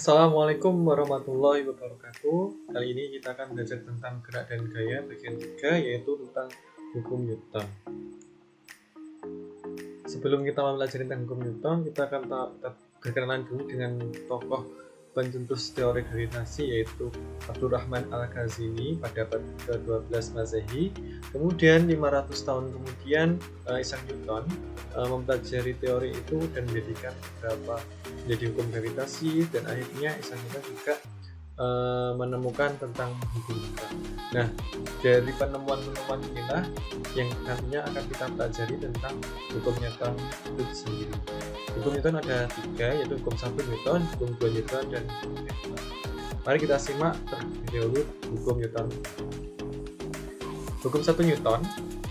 Assalamualaikum warahmatullahi wabarakatuh. Kali ini kita akan belajar tentang gerak dan gaya bagian 3, yaitu tentang hukum Newton. Sebelum kita mempelajari tentang hukum Newton, kita akan berkenalan dulu dengan tokoh pencetus teori gravitasi, yaitu Abdurrahman Al-Kazimi pada abad ke-12 Masehi. Kemudian 500 tahun kemudian Isaac Newton mempelajari teori itu dan menjadikan beberapa menjadi hukum gravitasi, dan akhirnya Isaac Newton juga menemukan tentang hukum Newton. Nah, dari penemuan-penemuan inilah yang nantinya akan kita pelajari tentang hukum Newton itu sendiri. Hukum Newton ada 3, yaitu hukum 1 Newton, hukum 2 Newton, dan hukum Newton. Mari kita simak terlebih dahulu hukum Newton. Hukum 1 Newton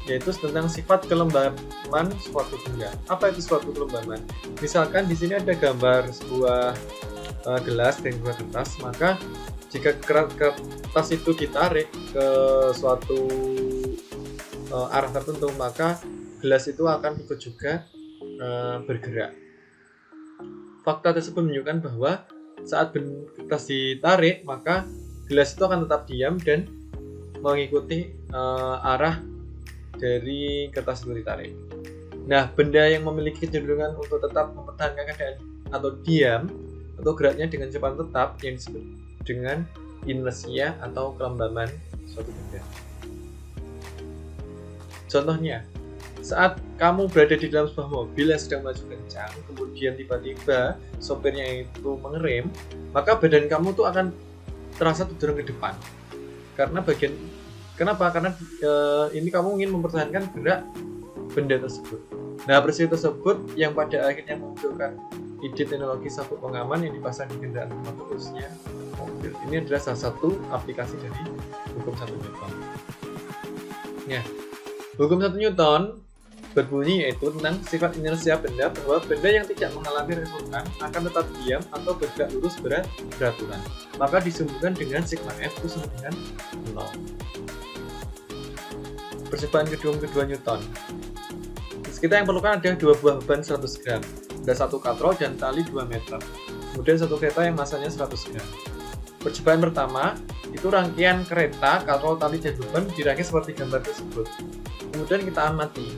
yaitu tentang sifat kelembaban suatu benda. Apa itu suatu kelembaban? Misalkan di sini ada gambar sebuah gelas dan sebuah kertas, maka jika kertas itu ditarik ke suatu arah tertentu, maka gelas itu akan ikut juga bergerak. Fakta tersebut menunjukkan bahwa saat kertas ditarik, maka gelas itu akan tetap diam dan mengikuti arah dari kertas itu ditarik. Nah, benda yang memiliki kecenderungan untuk tetap mempertahankan keadaan atau diam atau geraknya dengan cepat tetap yang disebut dengan inersia atau kelembaban suatu benda. Contohnya, saat kamu berada di dalam sebuah mobil yang sedang melaju kencang, kemudian tiba-tiba sopirnya itu mengerem, maka badan kamu tuh akan terasa terdorong ke depan. Kenapa? Karena ini kamu ingin mempertahankan gerak benda tersebut. Nah, peristiwa tersebut yang pada akhirnya memunculkan ide teknologi sabuk pengaman yang dipasang di kendaraan motor, khususnya mobil. Ini adalah salah satu aplikasi dari hukum 1 Newton. Ya, hukum 1 Newton berbunyi yaitu tentang sifat inersia benda, bahwa benda yang tidak mengalami resultan akan tetap diam atau bergerak lurus beraturan. Maka disebutkan dengan sigma F itu sama dengan 0. Percobaan kedua Newton. Kita yang perlukan adalah 2 buah beban 100 gram, ada 1 katrol dan tali 2 meter, kemudian 1 kereta yang masanya 100 gram. Percobaan pertama itu rangkaian kereta, katrol, tali, dan beban dirangkai seperti gambar tersebut. Kemudian kita amati.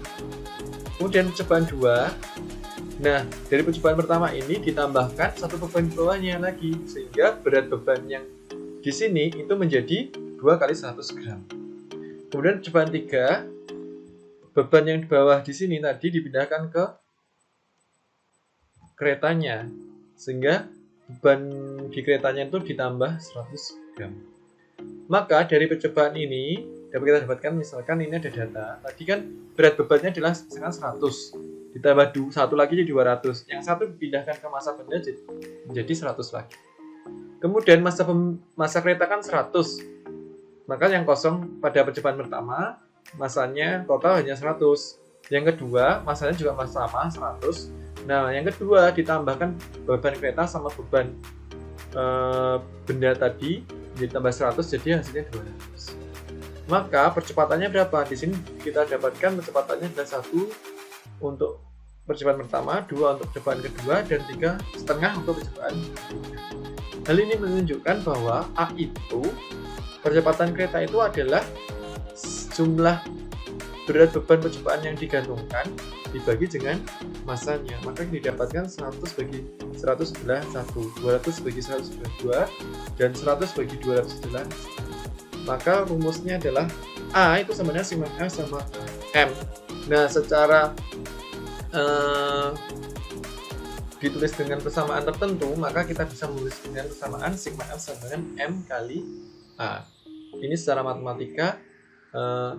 Kemudian percobaan 2. Nah, dari percobaan pertama ini ditambahkan 1 beban di bawahnya lagi, sehingga berat beban yang di sini itu menjadi 2 kali 100 gram. Kemudian percobaan 3, beban yang di bawah di sini tadi dipindahkan ke keretanya, sehingga beban di keretanya itu ditambah 100 gram. Maka dari percobaan ini dapat kita dapatkan, misalkan ini ada data. Tadi kan berat bebannya adalah 100, ditambah 1 lagi jadi 200. Yang 1 dipindahkan ke massa benda menjadi 100 lagi. Kemudian massa kereta kan 100. Maka yang kosong pada percobaan pertama masanya total hanya 100. Yang kedua masanya juga sama 100. Nah, yang kedua ditambahkan beban kereta sama beban benda tadi ditambah 100, jadi hasilnya 200. Maka percepatannya berapa? Di sini kita dapatkan percepatannya adalah 1 untuk percobaan pertama, 2 untuk percobaan kedua, dan 3,5 untuk percobaan ketiga. Hal ini menunjukkan bahwa A itu percepatan kereta itu adalah jumlah berat beban percobaan yang digantungkan dibagi dengan massanya. Maka didapatkan 100 bagi 100 adalah 1, 200 bagi 100 adalah 2, dan 100 bagi 200 adalah 1. Maka rumusnya adalah A itu sama dengan sigma F sama M. Nah, secara ditulis dengan persamaan tertentu, maka kita bisa menulis dengan persamaan sigma F sama dengan M kali A. Ini secara matematika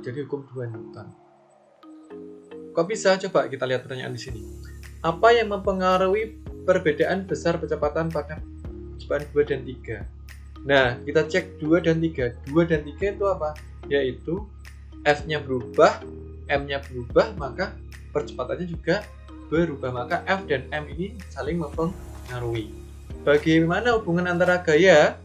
jadi hukum 2 Newton. Kok bisa? Coba kita lihat pertanyaan di sini. Apa yang mempengaruhi perbedaan besar percepatan pada percobaan 2 dan 3? Nah, kita cek 2 dan 3. 2 dan 3 itu apa? Yaitu F-nya berubah, M-nya berubah, maka percepatannya juga berubah. Maka F dan M ini saling mempengaruhi. Bagaimana hubungan antara gaya,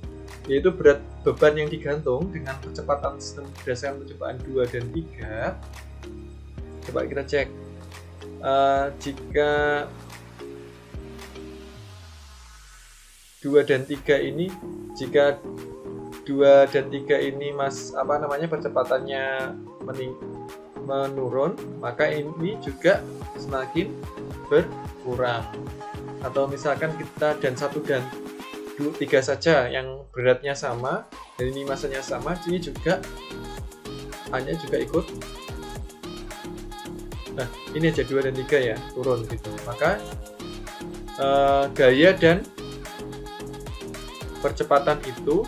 yaitu berat beban yang digantung, dengan percepatan sistem berdasarkan percobaan 2 dan 3? Coba kita cek. Jika 2 2 dan 3 ini, jika 2 dan 3 ini percepatannya menurun, maka ini juga semakin berkurang. Atau misalkan kita dan 1 dan 3 saja yang beratnya sama dan ini masanya sama, ini juga hanya juga ikut. Nah, ini aja 2 dan 3 ya, turun gitu. Maka gaya dan percepatan itu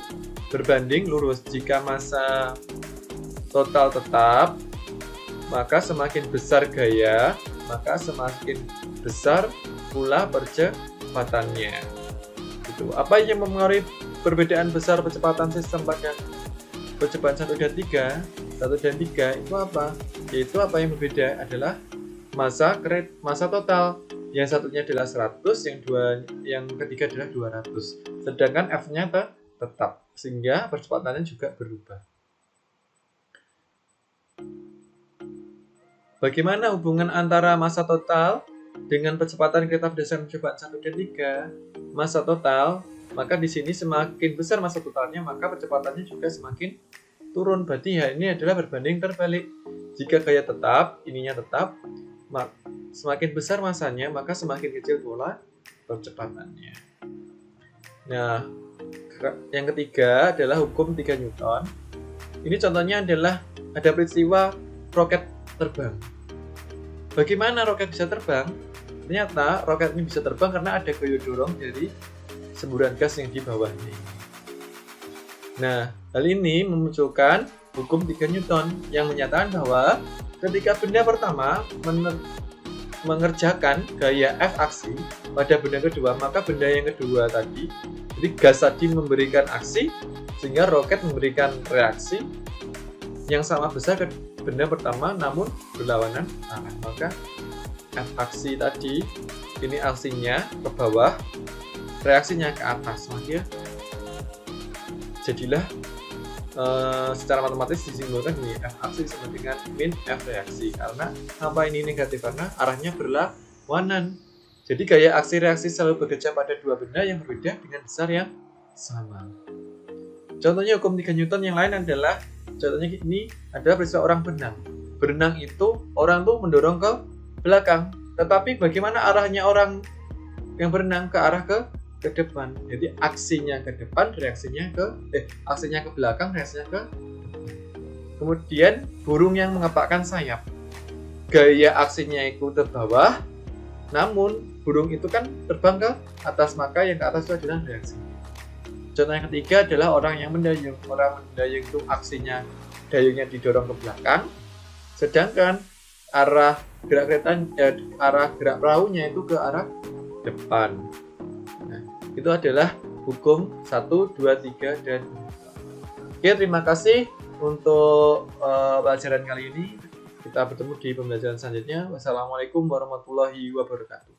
berbanding lurus. Jika massa total tetap, maka semakin besar gaya, maka semakin besar pula percepatannya. Gitu. Apa yang mempengaruhi perbedaan besar percepatan sistem pada percepatan 1 dan 3? 1 dan 3 itu apa? Yaitu apa yang berbeda adalah massa total. Yang satunya adalah 100, yang ketiga adalah 200. Sedangkan F-nya tetap, sehingga percepatannya juga berubah. Bagaimana hubungan antara massa total dengan percepatan kereta berdasarkan percobaan 1 dan 3? Massa total, maka di sini semakin besar massa totalnya, maka percepatannya juga semakin turun. Berarti ya ini adalah berbanding terbalik. Jika gaya tetap, ininya tetap, semakin besar massanya, maka semakin kecil pula percepatannya. Nah, yang ketiga adalah hukum 3 Newton. Ini contohnya adalah ada peristiwa roket terbang. Bagaimana roket bisa terbang? Ternyata roket ini bisa terbang karena ada gaya dorong dari semburan gas yang di bawahnya. Nah, hal ini memunculkan hukum 3 Newton yang menyatakan bahwa ketika benda pertama mengerjakan gaya F aksi pada benda kedua, maka benda yang kedua tadi, jadi gas tadi memberikan aksi, sehingga roket memberikan reaksi yang sama besar ke benda pertama namun berlawanan arah. Maka F aksi tadi, ini aksinya ke bawah, reaksinya ke atas, maka jadilah secara matematis disimpulkan ini F aksi sama dengan min F reaksi. Karena apa ini negatif? Karena arahnya berlawanan. Jadi gaya aksi reaksi selalu bekerja pada dua benda yang berbeda dengan besar yang sama. Contohnya hukum 3 Newton yang lain adalah, contohnya ini adalah peristiwa orang berenang. Berenang itu orang tuh mendorong ke belakang, tetapi bagaimana arahnya orang yang berenang ke arah ke depan. Jadi aksinya ke depan, aksinya ke belakang, reaksinya ke depan. Kemudian burung yang mengepakkan sayap, gaya aksinya itu ke bawah, namun burung itu kan terbang ke atas, maka yang ke atas itu adalah reaksinya. Contoh yang ketiga adalah orang yang mendayung. Orang mendayung itu aksinya, dayungnya didorong ke belakang, sedangkan arah gerak perahunya itu ke arah depan. Itu adalah hukum 1, 2, 3, dan 4. Oke, terima kasih untuk pelajaran kali ini. Kita bertemu di pembelajaran selanjutnya. Wassalamualaikum warahmatullahi wabarakatuh.